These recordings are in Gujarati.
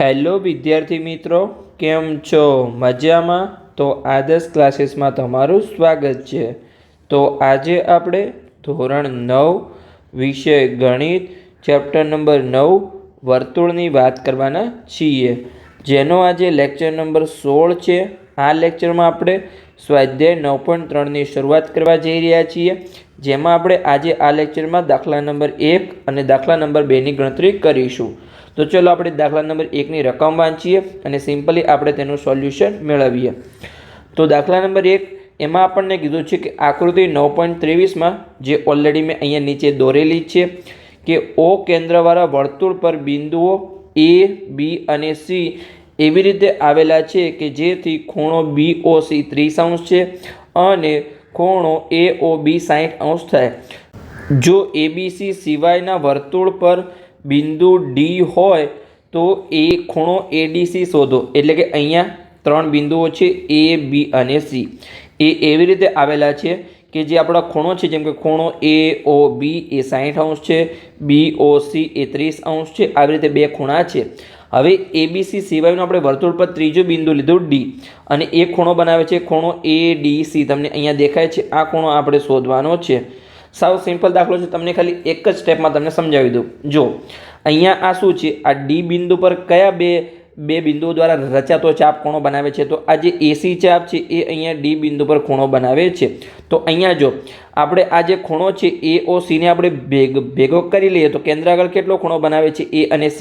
હેલો વિદ્યાર્થી મિત્રો, કેમ છો? મજામાં? તો આદર્શ ક્લાસીસમાં તમારું સ્વાગત છે. તો આજે આપણે ધોરણ 9 વિષય ગણિત ચેપ્ટર નંબર 9 વર્તુળની વાત કરવાના છીએ, જેનો આજે લેક્ચર નંબર 16 છે. આ લેક્ચરમાં આપણે સ્વાધ્યાય 9.3ની શરૂઆત કરવા જઈ રહ્યા છીએ, જેમાં આપણે આજે આ લેક્ચરમાં દાખલા નંબર 1 અને દાખલા નંબર 2ની ગણતરી કરીશું. તો ચલો આપણે દાખલા નંબર 1ની રકમ વાંચીએ અને સિમ્પલી આપણે તેનું સોલ્યુશન મેળવીએ. તો દાખલા નંબર 1 એમાં આપણને કીધું છે કે આકૃતિ 9.23માં જે ઓલરેડી મેં અહીંયા નીચે દોરેલી છે કે ઓ કેન્દ્રવાળા વર્તુળ પર બિંદુઓ A, B અને C એવી રીતે આવેલા છે કે જેથી ખૂણો BOC 30° છે અને ખૂણો AOB 60° થાય. જો ABC સિવાયના વર્તુળ પર બિંદુ D હોય તો એ ખૂણો ADC શોધો. એટલે કે અહીંયા 3 બિંદુઓ છે A, B અને C. એ એવી રીતે આવેલા છે કે જે આપણા ખૂણો છે, જેમ કે ખૂણો AOB એ 60° છે, BOC એ 30° છે. આવી રીતે બે ખૂણા છે. હવે ABC સિવાયનું આપણે વર્તુળ પર ત્રીજું બિંદુ લીધું D અને એ ખૂણો બનાવે છે ખૂણો ADC. તમને અહીંયા દેખાય છે, આ ખૂણો આપણે શોધવાનો છે. સાવ સિમ્પલ દાખલો છે, તમને ખાલી એક જ સ્ટેપમાં તમને સમજાવી દઉં. જો અહીંયા આ શું છે, આ ડી બિંદુ પર કયા બે બિંદુઓ દ્વારા રચાતો ચાપ ખૂણો બનાવે છે? તો આ જે AC ચાપ છે એ અહીંયા ડી બિંદુ પર ખૂણો બનાવે છે. તો અહીંયા જો આપણે આ જે ખૂણો છે AOC ને આપણે ભેગો કરી લઈએ તો કેન્દ્ર આગળ કેટલો ખૂણો બનાવે છે A અને C?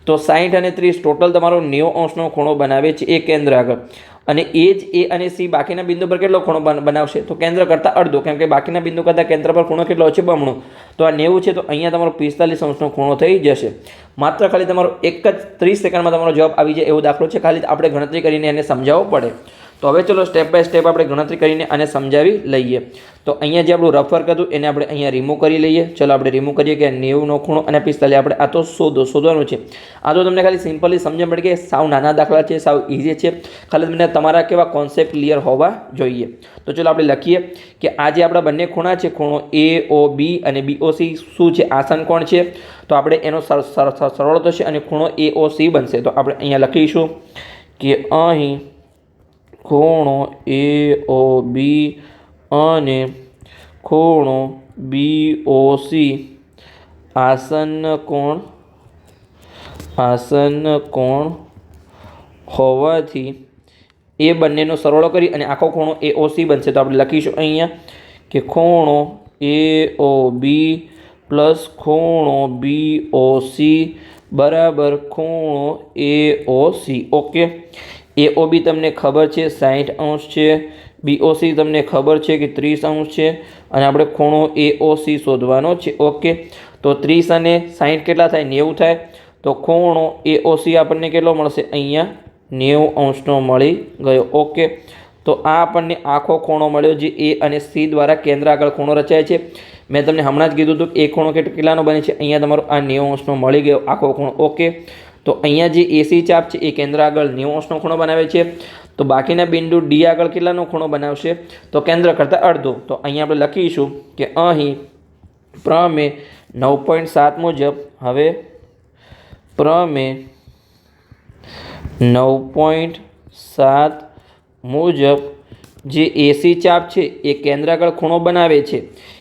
તો 60 અને 30 ટોટલ તમારો 90° ખૂણો બનાવે છે એ કેન્દ્ર આગળ. અને એ જ A અને C બાકીના બિંદુ પર કેટલો ખૂણો બનાવશે? તો કેન્દ્ર કરતાં અડધો, કેમ કે બાકીના બિંદુ કરતાં કેન્દ્ર પર ખૂણો કેટલો છે? બમણો. તો આ 90 છે, તો અહીંયા તમારો 45° ખૂણો થઈ જશે. માત્ર ખાલી તમારો એક જ 30 સેકન્ડમાં તમારો જવાબ આવી જાય એવો દાખલો છે. ખાલી આપણે ગણતરી કરીને એને સમજાવવો પડે. તો હવે ચલો સ્ટેપ બાય સ્ટેપ આપણે ગણતરી કરીને આને સમજાવી લઈએ. તો અહીંયા જે આપણું રફ વર્ક હતું એને આપણે અહીંયા રિમૂવ કરી લઈએ. ચલો આપણે રિમૂવ કરીએ કે 90નો ખૂણો અને 45 આપણે આ તો શોધવાનું છે. આ તો તમને ખાલી સિમ્પલી સમજણ પડે કે સાવ નાના દાખલા છે, સાવ ઇઝી છે. ખાલી તમને તમારા કેવા કોન્સેપ્ટ ક્લિયર હોવા જોઈએ. તો ચલો આપણે લખીએ કે આ જે આપણા બંને ખૂણા છે, ખૂણો AOB અને BOC શું છે? આસન કોણ છે? તો આપણે એનો સરળ થશે અને ખૂણો AOC બનશે. તો આપણે અહીંયા લખીશું કે અહીં ખૂણો AOB અને ખૂણો BOC આસન કોણ હોવાથી એ બંનેનો સરવાળો કરી અને આખો ખૂણો AOC બનશે. તો આપણે લખીશું અહીંયા કે ખૂણો AOB પ્લસ ખૂણો BOC બરાબર ખૂણો AOC. ઓકે, AOB તમને ખબર છે 60° છે, BOC તમને ખબર છે કે 30° છે અને આપણે ખૂણો AOC શોધવાનો છે. ઓકે, તો 30 અને 60 કેટલા થાય? 90 થાય. તો ખૂણો AOC આપણને કેટલો મળશે? અહીંયા 90° મળી ગયો. ઓકે, તો આ આપણને આખો ખૂણો મળ્યો જે A અને C દ્વારા કેન્દ્ર આગળ ખૂણો રચાય છે. મેં તમને હમણાં જ કીધું હતું કે એ ખૂણો કેટલાનો બને છે? અહીંયા તમારો આ 90° મળી ગયો આખો ખૂણો. ઓકે, તો અહીંયા જે AC ચાપ છે એ કેન્દ્ર આગળ 90° ખૂણો બનાવે છે. તો બાકીના બિંદુ D આગળ કેટલાનો ખૂણો બનાવશે? તો કેન્દ્ર કરતાં અડધો. તો અહીંયા આપણે લખીશું કે અહીં પ્રમેય 9.7 મુજબ, હવે પ્રમેય 9.7 મુજબ જે AC ચાપ છે એ કેન્દ્ર આગળ ખૂણો બનાવે છે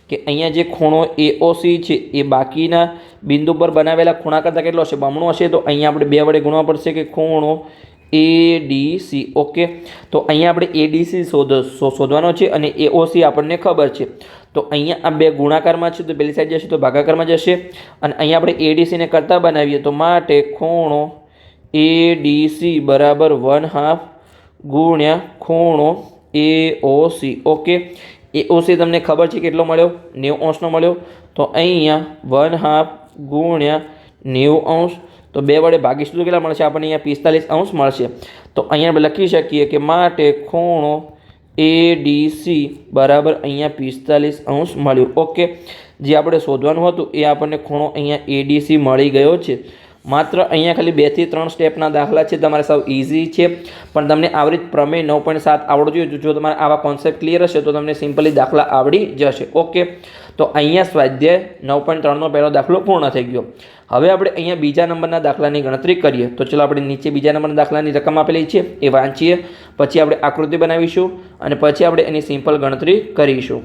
કે અહીંયા જે ખૂણો AOC છે એ બાકીના બિંદુ પર બનાવેલા ખૂણા કરતાં કેટલો હશે? બમણો હશે. તો અહીંયા આપણે 2 વડે ગુણવા પડશે કે ખૂણો ADC. ઓકે, તો અહીંયા આપણે ADC શોધવાનો છે અને AOC આપણને ખબર છે. તો અહીંયા આ 2 ગુણાકારમાં છે તો પેલી સાઈડ જશે તો ભાગાકારમાં જશે અને અહીંયા આપણે ADC ને કરતા બનાવીએ તો માટે ખૂણો ADC બરાબર 1/2 ગુણ્યા ખૂણો AOC. ઓકે, AOC તમને ખબર છે કેટલો મળ્યો? 90° મળ્યો. તો અહીંયા 1/2 ગુણ્યા 90°. તો 2 વડે ભાગીશું તો કેટલા મળશે? આપણને અહીંયા 45° મળશે. તો અહીંયા આપણે લખી શકીએ કે માટે ખૂણો ADC બરાબર અહીંયા 45° મળ્યું. ઓકે, જે આપણે શોધવાનું હતું એ આપણને ખૂણો અહીંયા ADC મળી ગયો છે. માત્ર અહીંયા ખાલી 2 થી 3 સ્ટેપના દાખલા છે, તમારે સાવ ઇઝી છે, પણ તમને આવરી પ્રમેય 9.7 આવડવું જોઈએ. જો તમારે આવા કોન્સેપ્ટ ક્લિયર હશે તો તમને સિમ્પલી દાખલા આવડી જશે. ઓકે, તો અહીંયા સ્વાધ્યાય 9.3નો પહેલો દાખલો પૂર્ણ થઈ ગયો. હવે આપણે અહીંયા બીજા નંબરના દાખલાની ગણતરી કરીએ. તો ચલો આપણે નીચે બીજા નંબરના દાખલાની રકમ આપેલી છે એ વાંચીએ, પછી આપણે આકૃતિ બનાવીશું અને પછી આપણે એની સિમ્પલ ગણતરી કરીશું.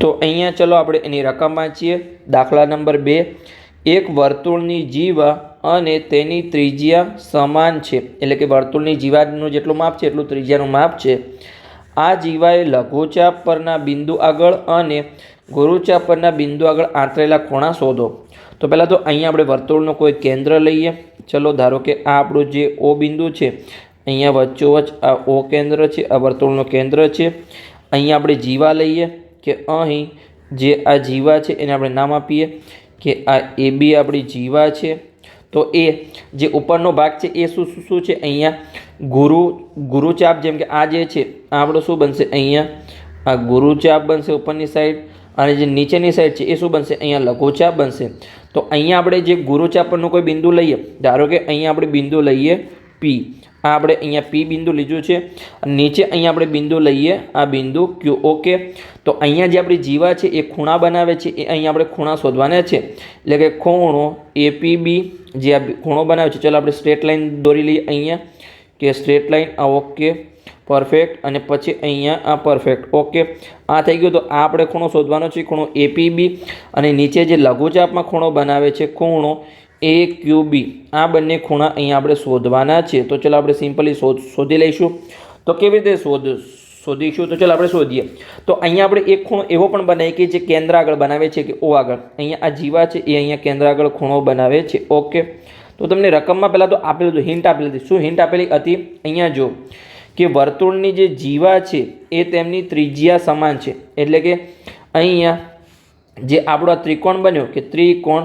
તો અહીંયા ચલો આપણે એની રકમ વાંચીએ. દાખલા નંબર 2, એક વર્તુળની જીવા અને તેની ત્રિજ્યા સમાન છે, એટલે કે વર્તુળની જીવાનું જેટલું માપ છે એટલું ત્રિજ્યાનું માપ છે. આ જીવાએ લઘુચાપ પરના બિંદુ આગળ અને ગુરુચાપ પરના બિંદુ આગળ આંતરેલા ખૂણા શોધો. તો પહેલાં તો અહીંયા આપણે વર્તુળનું કોઈ કેન્દ્ર લઈએ. ચલો ધારો કે આ આપણું જે O બિંદુ છે, અહીંયા વચ્ચોવચ્ચ આ O કેન્દ્ર છે, આ વર્તુળનું કેન્દ્ર છે. અહીંયા આપણે જીવા લઈએ કે અહીં જે આ જીવા છે એને આપણે નામ આપીએ કે આ AB આપણી જીવા છે. તો એ જે ઉપરનો ભાગ છે એ શું છે, અહીંયા ગુરુચાપ, જેમ કે આ જે છે આ આપણું શું બનશે, અહીંયા આ ગુરુચાપ બનશે ઉપરની સાઈડ, અને જે નીચેની સાઈડ છે એ શું બનશે, અહીંયા લઘુચાપ બનશે. તો અહીંયા આપણે જે ગુરુચાપ પરનું કોઈ બિંદુ લઈએ, ધારો કે અહીંયા આપણે બિંદુ લઈએ P, આ આપણે અહીંયા P બિંદુ લીધું છે, અને નીચે અહીંયા આપણે બિંદુ લઈએ આ બિંદુ Q. ઓકે, તો અહીંયા જે આપણી જીવા છે એ ખૂણા બનાવે છે, એ અહીંયા આપણે ખૂણા શોધવાના છે, એટલે કે ખૂણો APB જે આ ખૂણો બનાવે છે. ચલો આપણે સ્ટ્રેટ લાઈન દોરી લઈએ અહીંયા, કે સ્ટ્રેટ લાઈન આ. ઓકે, પરફેક્ટ, અને પછી અહીંયા આ પરફેક્ટ. ઓકે, આ થઈ ગયું. તો આ આપણે ખૂણો શોધવાનો છે, ખૂણો APB, અને નીચે જે લઘુચાપમાં ખૂણો બનાવે છે ખૂણો AQB, આ બંને ખૂણા અહીંયા આપણે શોધવાના છે. તો ચલો આપણે સિમ્પલી શોધી લઈશું. તો કેવી રીતે શોધીશું? તો ચલો આપણે શોધીએ. તો અહીંયા આપણે એક ખૂણો એવો પણ બનાવીએ કે જે કેન્દ્ર આગળ બનાવે છે, કે O આગળ. અહીંયા આ જીવા છે એ અહીંયા કેન્દ્ર આગળ ખૂણો બનાવે છે. ઓકે, તો તમને રકમમાં પહેલાં તો આપેલું હતું, હિન્ટ આપેલી હતી. શું હિન્ટ આપેલી હતી? અહીંયા જો કે વર્તુળની જે જીવા છે એ તેમની ત્રિજ્યા સમાન છે, એટલે કે અહીંયા જે આપણો ત્રિકોણ બન્યો કે ત્રિકોણ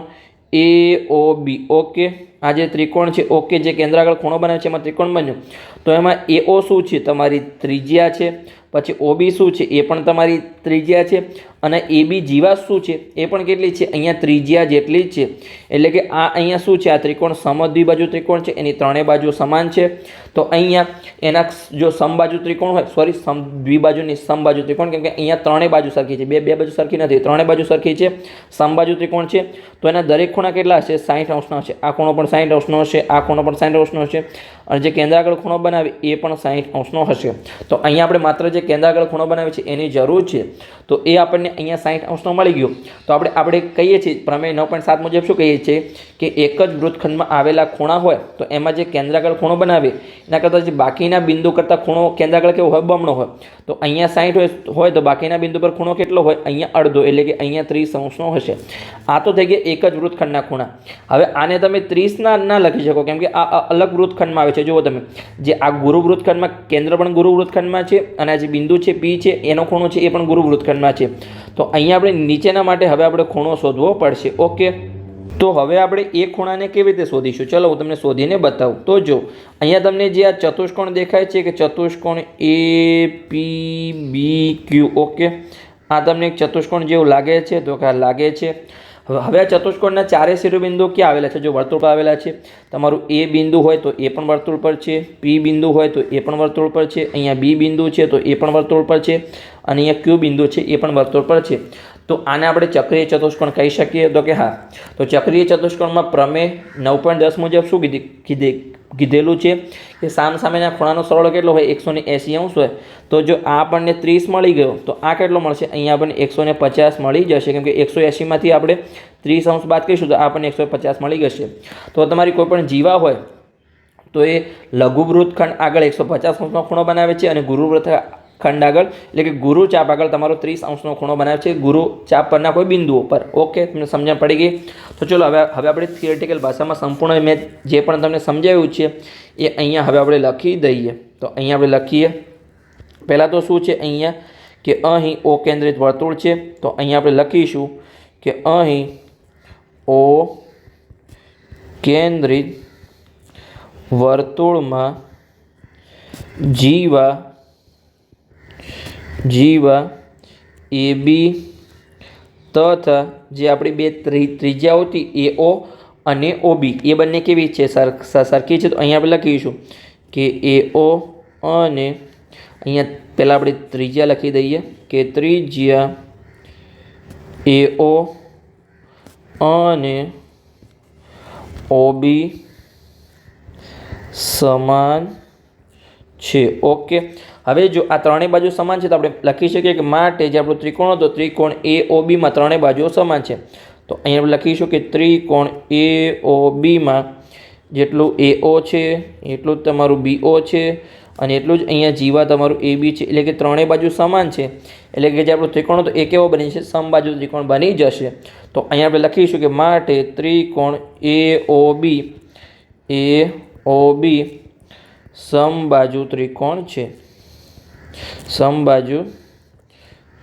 AOB. ઓકે, આ જે ત્રિકોણ છે, ઓકે, જે કેન્દ્ર આગળ ખૂણો બનાવે છે એમાં ત્રિકોણ બન્યો. તો એમાં AO શું છે, તમારી ત્રિજ્યા છે. પછી OB શું છે, એ પણ તમારી ત્રિજ્યા છે. અને AB જીવા શું છે, એ પણ કેટલી છે, અહીંયા ત્રિજ્યા જેટલી જ છે. એટલે કે આ અહીંયા શું છે, આ ત્રિકોણ સમદ્વિબાજુ ત્રિકોણ છે, એની ત્રણેય બાજુ સમાન છે. તો અહીંયા એના જો સમબાજુ ત્રિકોણ હોય, સોરી દ્વિબાજુની સમબાજુ ત્રિકોણ, કેમ કે અહીંયા ત્રણેય બાજુ સરખી છે, બે બાજુ સરખી નથી, ત્રણેય બાજુ સરખી છે, સમબાજુ ત્રિકોણ છે. તો એના દરેક ખૂણા કેટલા હશે? 60 અંશનો હશે. આ ખૂણો પણ 60 અંશનો હશે, આ ખૂણો પણ 60 અંશનો હશે, અને જે કેન્દ્ર આગળ ખૂણો બનાવે એ પણ 60 અંશનો હશે. તો અહીંયા આપણે માત્ર જે કેન્દ્ર આગળ ખૂણો બનાવે છે એની જરૂર છે. તો એ આપણને અહીંયા 60 અંશનો મળી ગયો. તો આપણે કહીએ છીએ પ્રમેય 9.7 મુજબ શું કહીએ છીએ કે એક જ વૃત્તખંડમાં આવેલા ખૂણા હોય તો એમાં જે કેન્દ્ર આગળ ખૂણો બનાવે એના કરતાં જે બાકીના બિંદુ કરતાં ખૂણો કેન્દ્ર આગળ કેવો હોય? બમણો હોય. તો અહીંયા 60 હોય તો બાકીના બિંદુ પર ખૂણો કેટલો હોય? અહીંયા અડધો, એટલે કે અહીંયા 30 અંશનો હશે. આ તો થઈ ગયા એક જ વૃત્તખંડના ખૂણા. હવે આને તમે 30 ના લખી શકો, કેમ કે આ અલગ વૃત્તખંડમાં આવે છે. જુઓ તમે, જે આ ગુરુ વૃત્તખંડમાં કેન્દ્ર પણ ગુરુ વૃત્તખંડમાં છે, અને આ જે બિંદુ છે P છે એનો ખૂણો છે એ પણ ગુરુ વૃત્તખંડમાં છે. તો અહીંયા આપણે નીચેના માટે હવે આપણે ખૂણો શોધવો પડશે. ઓકે, તો હવે આપણે એ ખૂણાને કેવી રીતે શોધીશું? ચલો હું તમને શોધીને બતાવું. તો જો અહીંયા તમને જે આ ચતુષ્કોણ દેખાય છે કે ચતુષ્કોણ APBQ. ઓકે, આ તમને એક ચતુષ્કોણ જેવું લાગે છે? તો કે લાગે છે. હવે આ ચતુષ્કોણના ચારે શિરોબિંદુ ક્યાં આવેલા છે? જો વર્તુળ પર આવેલા છે. તમારું A બિંદુ હોય તો એ પણ વર્તુળ પર છે, P બિંદુ હોય તો એ પણ વર્તુળ પર છે, અહીંયા B બિંદુ છે તો એ પણ વર્તુળ પર છે, અને અહીંયા Q બિંદુ છે એ પણ વર્તુળ પર છે. તો આને આપણે ચક્રીય ચતુષ્કોણ કહી શકીએ? તો કે હા. તો ચક્રીય ચતુષ્કોણમાં પ્રમેય 9.10 મુજબ શું કીધેલું છે કે સામસામેના ખૂણાનો સરવાળો કેટલો હોય? 180 અંશ હોય. તો જો આ આપણને 30 મળી ગયો તો આ કેટલો મળશે? અહીંયા આપણને 150 મળી જશે, કેમ કે 180માંથી આપણે 30 અંશ બાદ કરીશું તો આપણને 150 મળી જશે. તો તમારી કોઈ પણ જીવા હોય તો એ લઘુ વૃત્તખંડ આગળ 150 અંશનો ખૂણો બનાવે છે, અને ગુરુ વૃત્તખંડ આગળ એટલે કે ગુરુ ચાપ આગળ તમારો 30 અંશનો ખૂણો બનાવે છે, ગુરુ ચાપ પરના કોઈ બિંદુઓ પર. ઓકે, તમને સમજણ પડી ગઈ? તો ચલો હવે આપણે થિયરેટિકલ ભાષામાં સંપૂર્ણ મેં જે પણ તમને સમજાવ્યું છે એ અહીંયા હવે આપણે લખી દઈએ. તો અહીંયા આપણે લખીએ. પહેલાં તો શું છે અહીંયા કે અહીં O કેન્દ્રિત વર્તુળ છે. તો અહીંયા આપણે લખીશું કે અહીં O કેન્દ્રિત વર્તુળમાં જીવા AB તથા જે આપણી બે ત્રિજ્યાઓ હતી AO અને OB એ બંને કેવી છે? સરખી છે. તો અહીંયા આપણે લખીશું કે AO અને અહીંયા પહેલાં આપણે ત્રિજ્યા લખી દઈએ કે ત્રિજ્યા AO અને OB સમાન છે. ઓકે, હવે જો આ ત્રણેય બાજુ સમાન છે તો આપણે લખી શકીએ કે માટે જે આપણો ત્રિકોણ હતો ત્રિકોણ AOBમાં ત્રણેય બાજુઓ સમાન છે. તો અહીંયા આપણે લખીશું કે ત્રિકોણ AOBમાં જેટલું AO છે એટલું જ તમારું BO છે અને એટલું જ અહીંયા જીવા તમારું AB છે. એટલે કે ત્રણેય બાજુ સમાન છે. એટલે કે જે આપણો ત્રિકોણ હતો એ કેવો બની છે? સમબાજુ ત્રિકોણ બની જશે. તો અહીંયા આપણે લખીશું કે માટે ત્રિકોણ AOB સમબાજુ ત્રિકોણ છે. સમબાજુ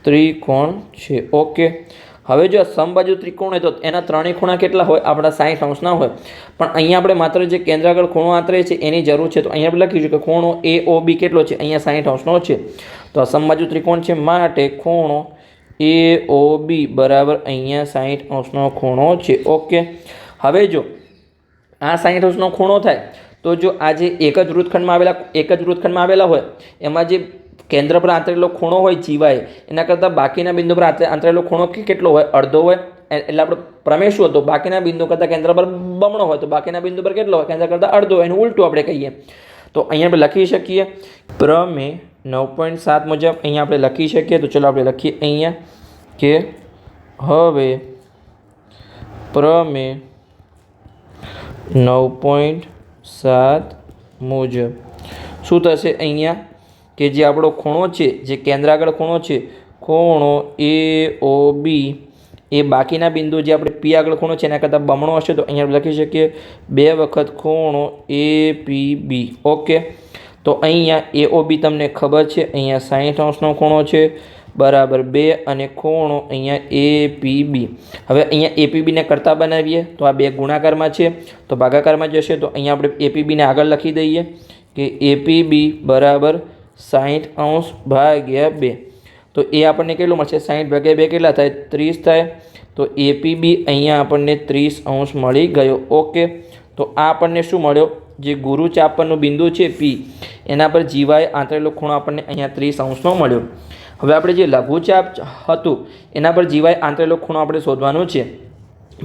ત્રિકોણ છે. ઓકે, હવે જો સમબાજુ ત્રિકોણ હોય તો એના ત્રણેય ખૂણા કેટલા હોય? આપણા 60 અંશના હોય. પણ અહીંયા આપણે માત્ર જે કેન્દ્ર આગળ ખૂણો આંતરે છે એની જરૂર છે. તો અહીંયા આપણે લખીશું કે ખૂણો AOB કેટલો છે? અહીંયા 60 અંશનો છે. તો આ સમબાજુ ત્રિકોણ છે માટે ખૂણો AOB બરાબર અહીંયા 60 અંશનો ખૂણો છે. ઓકે, હવે જો આ 60 અંશનો ખૂણો થાય તો જો આ જે એક જ વૃત્તખંડમાં આવેલા હોય એમાં જે કેન્દ્ર પર આંતરેલો ખૂણો હોય જીવાય એના કરતાં બાકીના બિંદુ પર આંતરેલો ખૂણો કેટલો હોય? અડધો હોય. એટલે આપણો પ્રમેય શું હતો? બાકીના બિંદુ કરતાં કેન્દ્ર પર બમણો હોય તો બાકીના બિંદુ પર કેટલો હોય? કેન્દ્ર કરતાં અડધો હોય. એનું ઉલટું આપણે કહીએ. તો અહીંયા આપણે લખી શકીએ પ્રમેય 9.7 મુજબ અહીંયા આપણે લખી શકીએ. તો ચલો આપણે લખીએ અહીંયા કે હવે પ્રમેય 9.7 મુજબ શું થશે? અહીંયા કે જે આપણો ખૂણો છે જે કેન્દ્ર આગળ ખૂણો છે ખૂણો AOB એ બાકીના બિંદુ જે આપણે P આગળ ખૂણો છે એના કરતાં બમણો હશે. તો અહીંયા લખી શકીએ 2 વખત ખૂણો APB. ઓકે, તો અહીંયા AOB તમને ખબર છે અહીંયા 60 અંશનો ખૂણો છે બરાબર 2 અને ખૂણો અહીંયા APB. હવે અહીંયા APBને કરતા બનાવીએ તો આ 2 ગુણાકારમાં છે તો ભાગાકારમાં જશે. તો અહીંયા આપણે APBને આગળ લખી દઈએ કે APB બરાબર 60 અંશ ભાગ્યા 2. તો એ આપણને કેટલું મળશે? 60 ભાગ્યા 2 કેટલા થાય? 30 થાય. તો APB અહીંયા આપણને 30 અંશ મળી ગયો. ઓકે, તો આ આપણને શું મળ્યો? જે ગુરુચાપ પરનું બિંદુ છે P એના પર જીવાય આંતરેલો ખૂણો આપણને અહીંયા 30 અંશનો મળ્યો. હવે આપણે જે લઘુચાપ હતું એના પર જીવાય આંતરેલો ખૂણો આપણે શોધવાનો છે.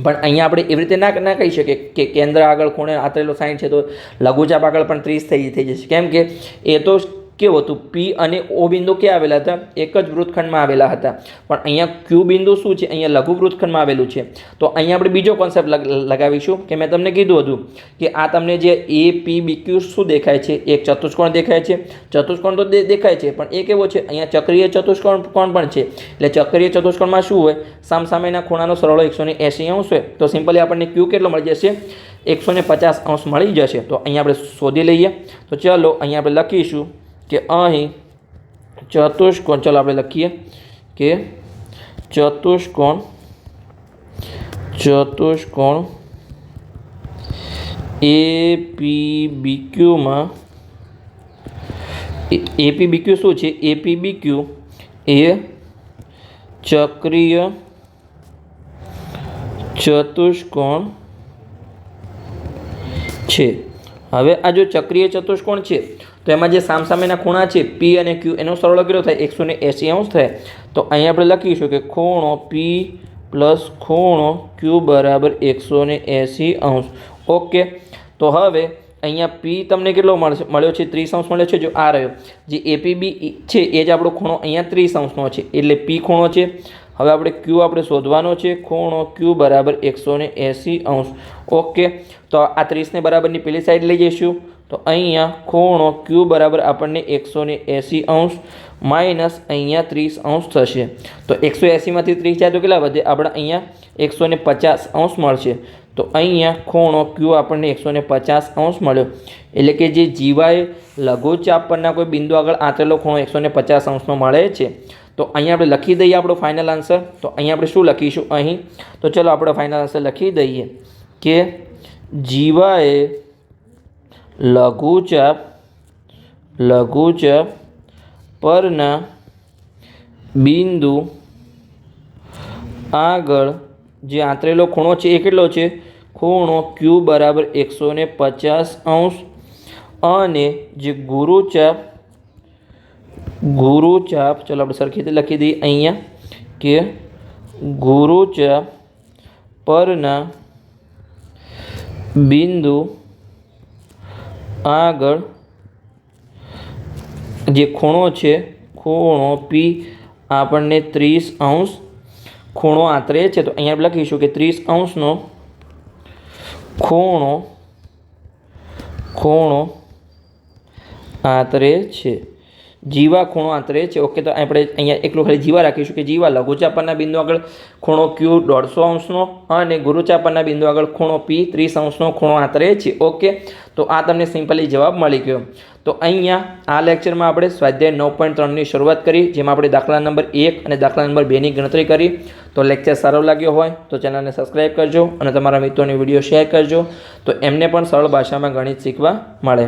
પણ અહીંયા આપણે એવી રીતે ના કહી શકીએ કે કેન્દ્ર આગળ ખૂણે આંતરેલો 60 છે તો લઘુચાપ આગળ પણ 30 થઈ જશે. કેમ કે એ તો કેવું હતું? P અને O બિંદુ ક્યાં આવેલા હતા? એક જ વૃત્તખંડમાં આવેલા હતા. પણ અહીંયા Q બિંદુ શું છે? અહીંયા લઘુ વૃત્તખંડમાં આવેલું છે. તો અહીંયા આપણે બીજો કોન્સેપ્ટ લગાવીશું કે મેં તમને કીધું હતું કે આ તમને જે APBQ શું દેખાય છે? એક ચતુષ્કોણ દેખાય છે. ચતુષ્કોણ તો દેખાય છે પણ એ કેવો છે? અહીંયા ચક્રીય ચતુષ્કોણ પણ છે. એટલે ચક્રીય ચતુષ્કોણમાં શું હોય? સામસામેના ખૂણાનો સરવાળો 180 અંશ હોય. તો સિમ્પલી આપણને Q કેટલો મળી જશે? 150 અંશ મળી જશે. તો અહીંયા આપણે શોધી લઈએ. તો ચલો અહીંયા આપણે લખીશું કે અહીં ચતુષ્કોણ, ચાલો આપણે લખીએ કે ચતુષ્કોણ APBQમાં APBQ શું છે? APBQ એ ચક્રીય ચતુષ્કોણ છે. હવે આ જો ચક્રીય ચતુષ્કોણ છે તો એમાં જે સામસામેના ખૂણા છે P અને Q એનો સરવાળો કેટલો થાય? 180 અંશ થાય. તો અહીંયા આપણે લખીશું કે ખૂણો P પ્લસ ખૂણો Q બરાબર 180 અંશ. ઓકે, તો હવે અહીંયા P તમને કેટલો મળ્યો છે? 30 અંશ મળ્યો છે. જો આ રહ્યો જે APB છે એ જ આપણો ખૂણો અહીંયા 30 અંશનો છે એટલે P ખૂણો છે. હવે આપણે Q આપણે શોધવાનો છે. ખૂણો Q બરાબર 180 અંશ. ઓકે, તો આ 30ને બરાબરની પેલી સાઈડ લઈ જઈશું. તો અહીંયા ખૂણો Q બરાબર આપણને 180 અંશ માઇનસ અહીંયા 30 અંશ થશે. તો 180માંથી 30 જાય તો કેટલા વધે? આપણે અહીંયા 150 અંશ મળશે. તો અહીંયા ખૂણો Q આપણને 150 અંશ મળ્યો. એટલે કે જે જીવાય લઘુચાપ પરના કોઈ બિંદુ આગળ આંતરેલો ખૂણો 150 અંશનો મળે છે. તો અહીંયા આપણે લખી દઈએ આપણો ફાઇનલ આન્સર. તો અહીંયા આપણે શું લખીશું અહીં? તો ચલો આપણે ફાઇનલ આન્સર લખી દઈએ કે જીવાએ લઘુચાપ પરના બિંદુ આગળ જે આંતરેલો ખૂણો છે એ કેટલો છે? ખૂણો ક્યુ બરાબર 150 અને જે ગુરુચાપ ચાલો આપણે સરખી રીતે લખી દઈએ અહીંયા કે ગુરુચાપ પરના બિંદુ આગળ જે ખૂણો છે ખૂણો પી આપણને 30° ખૂણો આંતરે છે તો અહીંયા લખીશું કે 30°નો ખૂણો આંતરે છે, જીવા ખૂણો આંતરે છે. ઓકે, તો આપણે અહીંયા એકલું ખાલી જીવા રાખીશું કે જીવા લઘુચાપ પરના બિંદુ આગળ ખૂણો ક્યુ 150°નો અને ગુરુચાપ પરના બિંદુ આગળ ખૂણો પી 30°નો ખૂણો આંતરે છે. ઓકે, તો આ તમને સિમ્પલી જવાબ મળી ગયો. તો અહીંયા આ લેક્ચરમાં આપણે સ્વાધ્યાય 9.3ની શરૂઆત કરી, જેમાં આપણે દાખલા નંબર 1 અને દાખલા નંબર 2ની ગણતરી કરી. તો લેક્ચર સારો લાગ્યો હોય તો ચેનલને સબસ્ક્રાઈબ કરજો અને તમારા મિત્રોને વિડીયો શેર કરજો, તો એમને પણ સરળ ભાષામાં ગણિત શીખવા મળે.